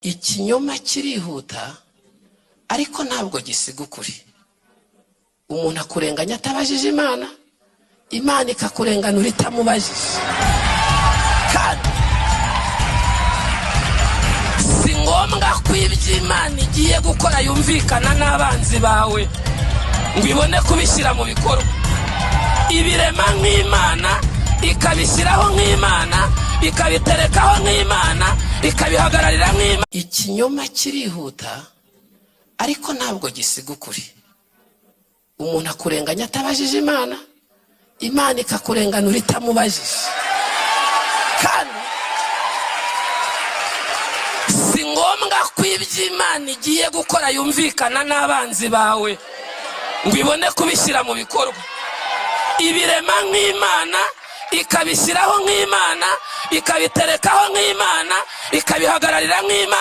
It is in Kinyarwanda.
Ikinyoma kirihuta ariko ntabwo gisiga ukuri. Umuntu akurenganya atabajije Imana, Imana ikakurenganura itamubajije. Kandi si ngombwa ko ibyo Imana igiye gukora yumvikana n'abanzi bawe ngo ibone kubishyira mu bikorwa. Ibirema nk'Imana, ikabishyiraho nk'Imana, ikabiterekaho nk'Imana, ikabihagararira nk'Imana. Ikinyoma kirihuta ariko ntabwo gisiga ukuri. Umuntu akurenganya atabajije Imana, Imana ikakurenganura itamubajije. Kandi si ngombwa ko ibyo Imana igiye gukora yumvikana n'abanzi bawe ngo ibone kubishyira mu bikorwa. Ibirema nk'Imana, ikabishyiraho nk'Imana, ikabiterekaho nk'Imana, ikabihagararira nk'Imana.